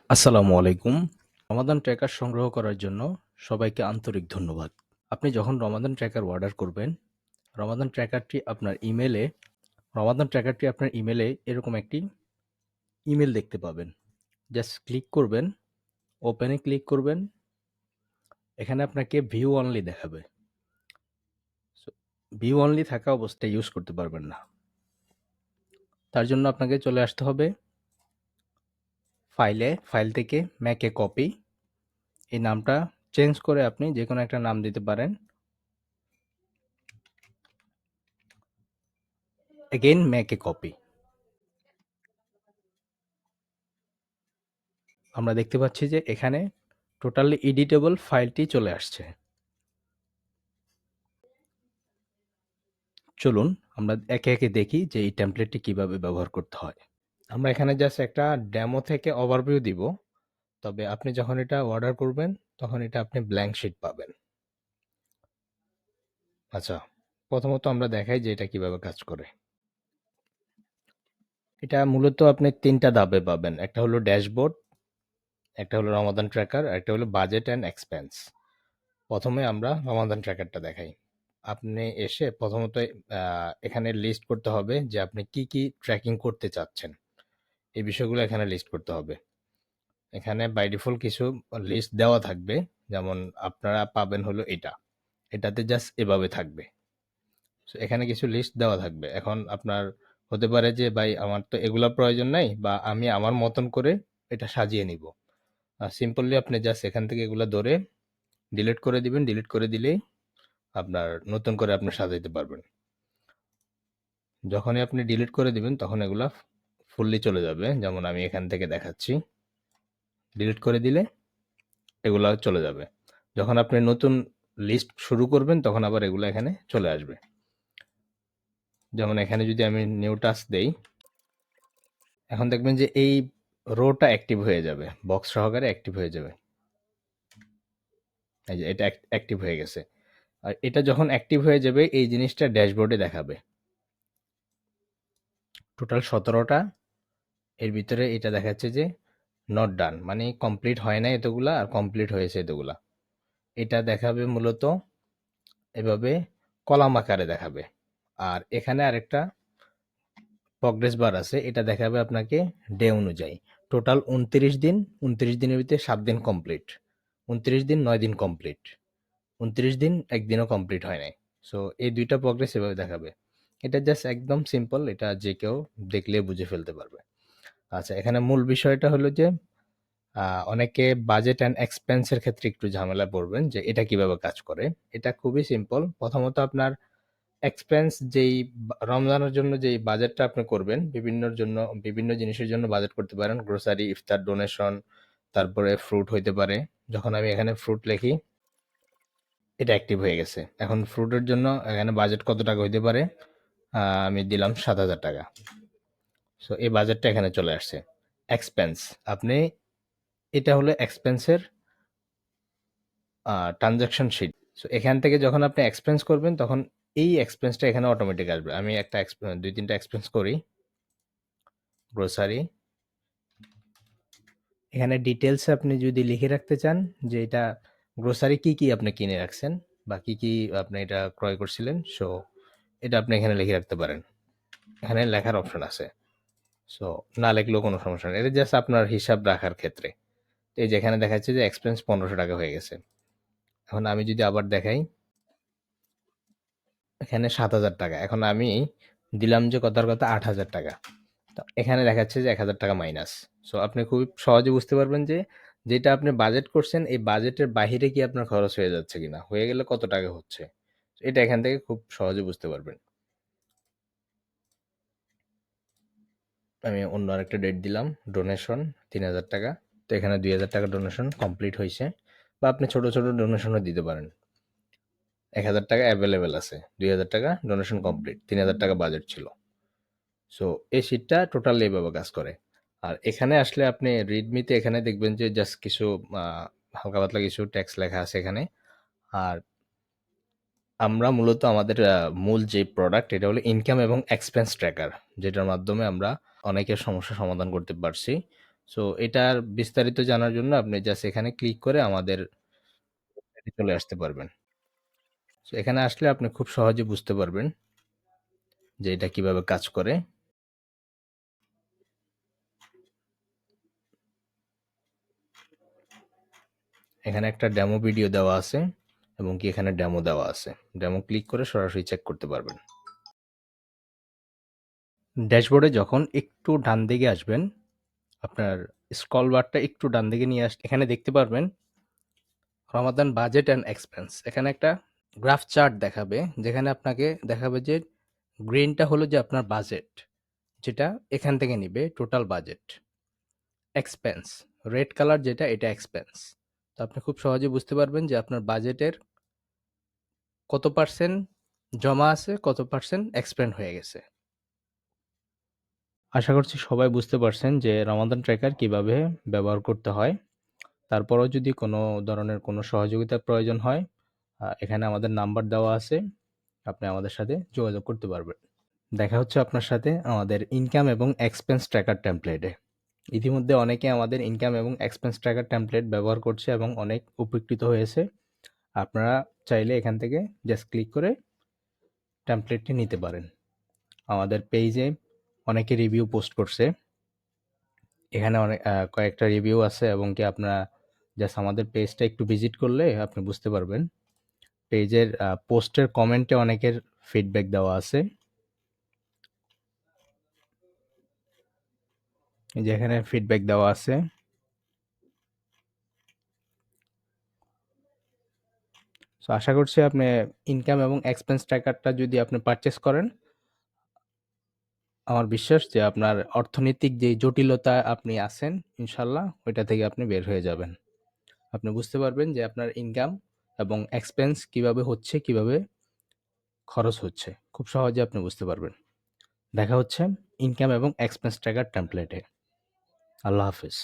আসসালামু আলাইকুম। রমাদান ট্র্যাকার সংগ্রহ করার জন্য সবাইকে আন্তরিক ধন্যবাদ। আপনি যখন রমাদান ট্র্যাকার অর্ডার করবেন, রমাদান ট্র্যাকারটি আপনার ইমেইলে এরকম একটি ইমেইল দেখতে পাবেন। জাস্ট ক্লিক করবেন, ওপেন এ ক্লিক করবেন। এখানে আপনাকে ভিউ অনলি দেখাবে। সো ভিউ অনলি থাকা অবস্থায় ইউজ করতে পারবেন না। তার জন্য আপনাকে চলে আসতে হবে ফাইল থেকে মেক এ কপি। এই নামটা চেঞ্জ করে আপনি যেকোনো একটা নাম দিতে পারেন। Again make a copy. আমরা দেখতে পাচ্ছি যে এখানে টোটালি এডিটেবল ফাইলটি চলে আসছে। চলুন আমরা একে একে দেখি যে এই টেমপ্লেটটি কিভাবে ব্যবহার করতে হয়। আমরা এখানে জাস্ট একটা ডেমো থেকে ওভারভিউ দিব। তবে আপনি যখন এটা অর্ডার করবেন তখন এটা আপনি ব্ল্যাঙ্ক শিট পাবেন। আচ্ছা, প্রথমত আমরা দেখাই যে এটা কিভাবে কাজ করে। এটা মূলত আপনি ৩ টা ধাপে পাবেন। একটা হলো ড্যাশবোর্ড, একটা হলো রমাদান ট্র্যাকার, আর একটা হলো বাজেট অ্যান্ড এক্সপেন্স। প্রথমে আমরা রমাদান ট্র্যাকারটা দেখাই। আপনি এসে প্রথমত এখানে লিস্ট করতে হবে যে আপনি কি কি ট্র্যাকিং করতে চাচ্ছেন। এই বিষয়গুলো এখানে লিস্ট করতে হবে। এখানে বাই ডিফল্ট কিছু লিস্ট দেওয়া থাকবে, যেমন আপনারা পাবেন হলো এটা, এটাতে জাস্ট এভাবে থাকবে। So, এখানে কিছু লিস্ট দেওয়া থাকবে। এখন আপনার হতে পারে যে ভাই আমার তো এগুলা প্রয়োজন নাই, বা আমি আমার মতন করে এটা সাজিয়ে নিব। সিম্পলি আপনি জাস্ট এখান থেকে এগুলা ধরে ডিলিট করে দিবেন। ডিলিট করে দিলেই আপনার নতুন করে আপনি সাজাইতে পারবেন। যখনই আপনি ডিলিট করে দিবেন তখন এগুলা ফুললি চলে যাবে। যেমন আমি এখান থেকে দেখাচ্ছি, ডিলিট করে দিলে এগুলা চলে যাবে। যখন আপনি নতুন লিস্ট শুরু করবেন তখন আবার এগুলো এখানে চলে আসবে। যেমন এখানে যদি আমি নিউ টাস্ক দেই, এখন দেখবেন যে এই রোটা অ্যাক্টিভ হয়ে যাবে, বক্স সহকারে অ্যাক্টিভ হয়ে যাবে। এই যে এটা অ্যাক্টিভ হয়ে গেছে। আর এটা যখন অ্যাক্টিভ হয়ে যাবে এই জিনিসটা ড্যাশবোর্ডে দেখাবে। টোটাল ১৭টা, এর ভিতরে এটা দেখাচ্ছে যে নট ডান, মানে কমপ্লিট হয় না এতগুলা, আর কমপ্লিট হয়েছে এতগুলা। এটা দেখাবে মূলত এভাবে কলাম আকারে দেখাবে। আর এখানে আরেকটা প্রগ্রেস বার আছে, এটা দেখাবে আপনাকে ডে অনুযায়ী। টোটাল ২৯ দিন, ২৯ দিনের ভিতরে ৭ দিন কমপ্লিট, ২৯ দিন ৯ দিন কমপ্লিট, ২৯ দিন একদিনও কমপ্লিট হয় নাই। সো এই দুইটা প্রগ্রেস এভাবে দেখাবে। এটা জাস্ট একদম সিম্পল, এটা যে কেউ দেখলে বুঝে ফেলতে পারবে। আচ্ছা, এখানে মূল বিষয়টা হলো যে অনেকে বাজেট অ্যান্ড এক্সপেন্সের ক্ষেত্রে একটু ঝামেলায় পড়বেন যে এটা কিভাবে কাজ করে। এটা খুবই সিম্পল। প্রথমত আপনার এক্সপেন্স যেই রমজানের জন্য যেই বাজেটটা আপনি করবেন, বিভিন্ন জিনিসের জন্য বাজেট করতে পারেন। গ্রোসারি, ইফতার, ডোনেশন, তারপরে ফ্রুট হইতে পারে। যখন আমি এখানে ফ্রুট লিখি, এটা অ্যাক্টিভ হয়ে গেছে। এখন ফ্রুটের জন্য এখানে বাজেট কত টাকা হইতে পারে, আমি দিলাম ৭,০০০ টাকা। সো এই বাজেটটা এখানে চলে আসছে। এক্সপেন্স, আপনি এটা হলো এক্সপেন্সের ট্রানজাকশন শিট। সো এখান থেকে যখন আপনি এক্সপেন্স করবেন তখন এই এক্সপেন্সটা এখানে অটোমেটিক আসবে। আমি একটা ২-৩টা এক্সপেন্স করি। গ্রোসারি, এখানে ডিটেলসে আপনি যদি লিখে রাখতে চান যে এটা গ্রোসারি কি কি আপনি কিনে রাখছেন, বা কি কি আপনি এটা ক্রয় করছিলেন, সো এটা আপনি এখানে লিখে রাখতে পারেন। এখানে লেখার অপশন আছে। সো না লিখলেও কোনো সমস্যা নেই, এটা জাস্ট আপনার হিসাব রাখার ক্ষেত্রে। এই যে এখানে দেখাচ্ছে যে এক্সপেন্স ১৫০০ টাকা হয়ে গেছে। এখন আমি যদি আবার দেখাই, এখানে ৭,০০০ টাকা। এখন আমি দিলাম যে কথার কথা ৮,০০০ টাকা। তো এখানে দেখাচ্ছে যে ১,০০০ টাকা মাইনাস। সো আপনি খুবই সহজে বুঝতে পারবেন যে যেটা আপনি বাজেট করছেন এই বাজেটের বাহিরে কি আপনার খরচ হয়ে যাচ্ছে কিনা, হয়ে গেলে কত টাকা হচ্ছে। এটা এখান থেকে খুব সহজে বুঝতে পারবেন। আমি অন্য আরেকটা ডেট দিলাম, ডোনেশন ৩,০০০ টাকা। তো এখানে ২,০০০ টাকা ডোনেশন কমপ্লিট হয়েছে। বা আপনি ছোট ছোট ডোনেশনও দিতে পারেন। ১,০০০ টাকা অ্যাভেলেবেল আছে, ২,০০০ টাকা ডোনেশন কমপ্লিট, ৩,০০০ টাকা বাজেট ছিল। সো এই শিটটা টোটালি এভাবে কাজ করে। আর এখানে আসলে আপনি রিডমিতে এখানে দেখবেন যে জাস্ট কিছু হালকা পাতলা কিছু টেক্সট লেখা আছে এখানে। আর আমরা মূলত আমাদের মূল যে প্রোডাক্ট এটা হলো ইনকাম এবং এক্সপেন্স ট্র্যাকার, যেটার মাধ্যমে আমরা অনেকের সমস্যা সমাধান করতে পারছি। সো এটার বিস্তারিত জানার জন্য আপনি জাস্ট এখানে ক্লিক করে আমাদের ওয়েবসাইটে চলে আসতে পারবেন। সো এখানে আসলে আপনি খুব সহজে বুঝতে পারবেন যে এটা কিভাবে কাজ করে। এখানে একটা ডেমো ভিডিও দেওয়া আছে এবং কি এখানে ডেমো দেওয়া আছে। ডেমো ক্লিক করে সরাসরি চেক করতে পারবেন। ড্যাশবোর্ডে যখন একটু ডান দিকে আসবেন, আপনার স্ক্রল বারটা একটু ডান দিকে নিয়ে এখানে দেখতে পারবেন রমাদান বাজেট অ্যান্ড এক্সপেন্স। এখানে একটা গ্রাফ চার্ট দেখাবে, যেখানে আপনাকে দেখাবে যে গ্রিনটা হলো যে আপনার বাজেট, যেটা এখান থেকে নিবে total budget. Expense, red colour যেটা, এটা এক্সপেন্স। তো আপনি খুব সহজে বুঝতে পারবেন যে আপনার বাজেটের কত পার্সেন্ট জমা আছে, কত পার্সেন্ট এক্সপেন্ড হয়ে গেছে। আশা করছি সবাই বুঝতে পারছেন যে রমাদান ট্র্যাকার কিভাবে ব্যবহার করতে হয়। তারপরেও যদি কোনো ধরনের কোনো সহযোগিতার প্রয়োজন হয়, এখানে আমাদের নাম্বার দেওয়া আছে, আপনি আমাদের সাথে যোগাযোগ করতে পারবেন। দেখা হচ্ছে আপনার সাথে আমাদের ইনকাম এবং এক্সপেন্স ট্র্যাকার টেমপ্লেটে। ইতিমধ্যে অনেকে আমাদের ইনকাম এবং এক্সপেন্স ট্র্যাকার টেমপ্লেট ব্যবহার করছে এবং অনেক উপকৃত হয়েছে। আপনারা চাইলে এখান থেকে জাস্ট ক্লিক করে টেমপ্লেটটি নিতে পারেন। আমাদের পেজে অনেকে রিভিউ পোস্ট করছে। এখানে অনেক কয়েকটা রিভিউ আছে এবং কি আপনারা জাস্ট আমাদের পেজটা একটু ভিজিট করলে আপনি বুঝতে পারবেন। পেজের পোস্টের কমেন্টে অনেকের ফিডব্যাক দেওয়া আছে। এই যে এখানে ফিডব্যাক দেওয়া আছে। সো আশা করছি আপনি ইনকাম এবং এক্সপেন্স ট্র্যাকারটা যদি আপনি পারচেজ করেন, আমার বিশ্বাস যে আপনার অর্থনৈতিক যে জটিলতা আপনি আছেন, ইনশাল্লাহ ওইটা থেকে আপনি বের হয়ে যাবেন। আপনি বুঝতে পারবেন যে আপনার ইনকাম এবং এক্সপেন্স কিভাবে হচ্ছে, কিভাবে খরচ হচ্ছে। খুব সহজে আপনি বুঝতে পারবেন। দেখা হচ্ছে ইনকাম এবং এক্সপেন্স ট্র্যাকার টেমপ্লেটে। আল্লাহ হাফেজ।